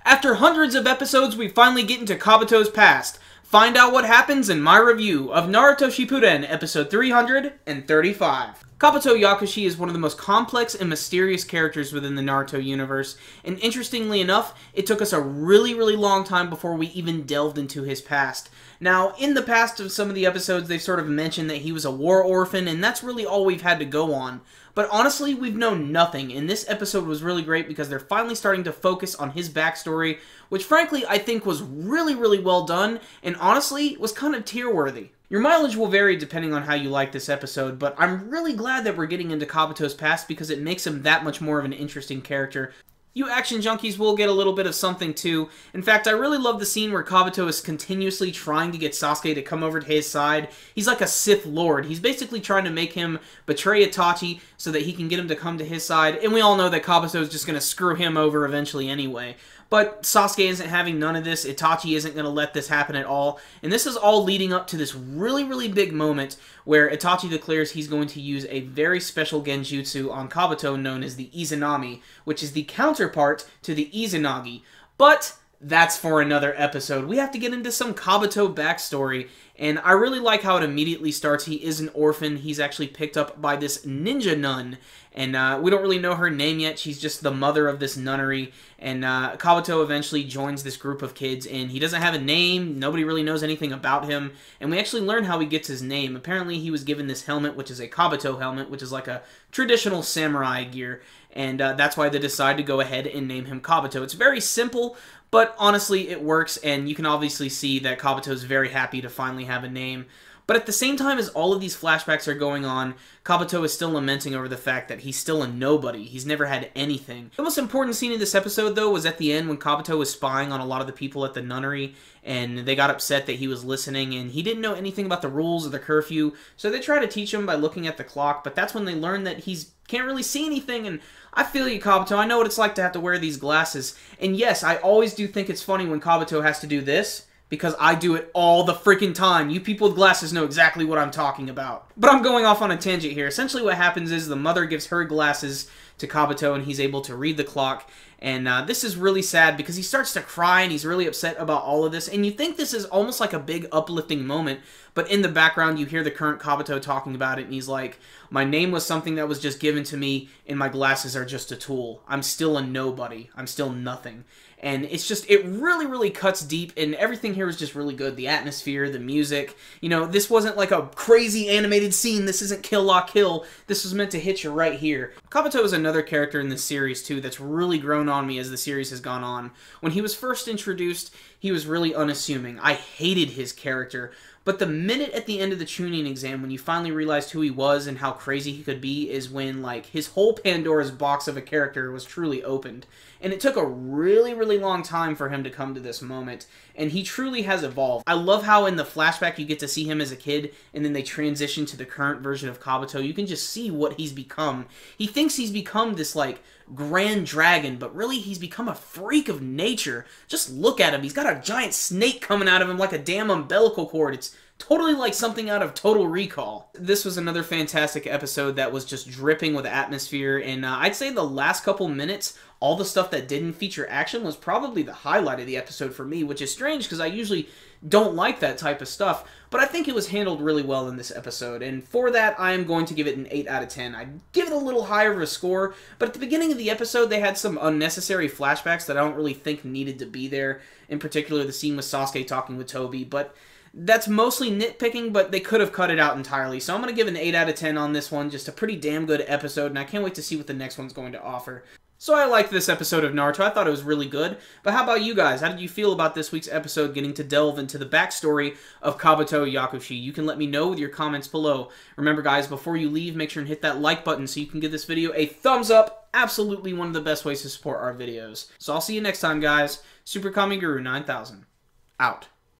After hundreds of episodes, we finally get into Kabuto's past. Find out what happens in my review of Naruto Shippuden, episode 335. Kabuto Yakushi is one of the most complex and mysterious characters within the Naruto universe, and interestingly enough, it took us a really long time before we even delved into his past. Now, in the past of some of the episodes, they've sort of mentioned that he was a war orphan, and that's really all we've had to go on. But honestly, we've known nothing, and this episode was really great because they're finally starting to focus on his backstory, which frankly I think was really well done, and honestly was kind of tear-worthy. Your mileage will vary depending on how you like this episode, but I'm really glad that we're getting into Kabuto's past because it makes him that much more of an interesting character. You action junkies will get a little bit of something too. In fact, I really love the scene where Kabuto is continuously trying to get Sasuke to come over to his side. He's like a Sith Lord. He's basically trying to make him betray Itachi so that he can get him to come to his side. And we all know that Kabuto is just going to screw him over eventually anyway. But Sasuke isn't having none of this. Itachi isn't going to let this happen at all. And this is all leading up to this really big moment where Itachi declares he's going to use a very special genjutsu on Kabuto known as the Izanami, which is the counterpart to the Izanagi. But that's for another episode. We have to get into some Kabuto backstory, and I really like how it immediately starts. He is an orphan. He's actually picked up by this ninja nun, and we don't really know her name yet. She's just the mother of this nunnery, and Kabuto eventually joins this group of kids, and he doesn't have a name. Nobody really knows anything about him, and we actually learn how he gets his name. Apparently, he was given this helmet, which is a Kabuto helmet, which is like a traditional samurai gear, and that's why they decide to go ahead and name him Kabuto. It's very simple, but honestly, it works, and you can obviously see that Kabuto is very happy to finally have a name. But at the same time as all of these flashbacks are going on, Kabuto is still lamenting over the fact that he's still a nobody. He's never had anything. The most important scene in this episode, though, was at the end when Kabuto was spying on a lot of the people at the nunnery, and they got upset that he was listening, and he didn't know anything about the rules of the curfew, so they try to teach him by looking at the clock, but that's when they learn that he can't really see anything, and I feel you, Kabuto. I know what it's like to have to wear these glasses. And yes, I always do think it's funny when Kabuto has to do this, because I do it all the freaking time. You people with glasses know exactly what I'm talking about. But I'm going off on a tangent here. Essentially what happens is the mother gives her glasses to Kabuto and he's able to read the clock. And this is really sad because he starts to cry and he's really upset about all of this. And you think this is almost like a big uplifting moment, but in the background you hear the current Kabuto talking about it and he's like, my name was something that was just given to me and my glasses are just a tool. I'm still a nobody. I'm still nothing. And it's just, it really cuts deep, and everything here is just really good. The atmosphere, the music, you know, this wasn't like a crazy animated scene. This isn't Kill La Kill. This was meant to hit you right here. Kabuto is another character in this series, too, that's really grown on me as the series has gone on. When he was first introduced, he was really unassuming. I hated his character. But the minute at the end of the Chunin exam when you finally realized who he was and how crazy he could be is when, like, his whole Pandora's box of a character was truly opened. And it took a really long time for him to come to this moment. And he truly has evolved. I love how in the flashback you get to see him as a kid and then they transition to the current version of Kabuto. You can just see what he's become. He thinks he's become this, like, grand dragon, but really he's become a freak of nature. Just look at him. He's got a giant snake coming out of him like a damn umbilical cord. It's totally like something out of Total Recall. This was another fantastic episode that was just dripping with atmosphere, and I'd say the last couple minutes, all the stuff that didn't feature action was probably the highlight of the episode for me, which is strange because I usually don't like that type of stuff, but I think it was handled really well in this episode, and for that, I am going to give it an 8 out of 10. I'd give it a little higher of a score, but at the beginning of the episode, they had some unnecessary flashbacks that I don't really think needed to be there, in particular the scene with Sasuke talking with Tobi, but that's mostly nitpicking, but they could have cut it out entirely. So I'm going to give an 8 out of 10 on this one. Just a pretty damn good episode, and I can't wait to see what the next one's going to offer. So I liked this episode of Naruto. I thought it was really good. But how about you guys? How did you feel about this week's episode getting to delve into the backstory of Kabuto Yakushi? You can let me know with your comments below. Remember, guys, before you leave, make sure and hit that like button so you can give this video a thumbs up. Absolutely one of the best ways to support our videos. So I'll see you next time, guys. Super Kami Guru 9000. Out.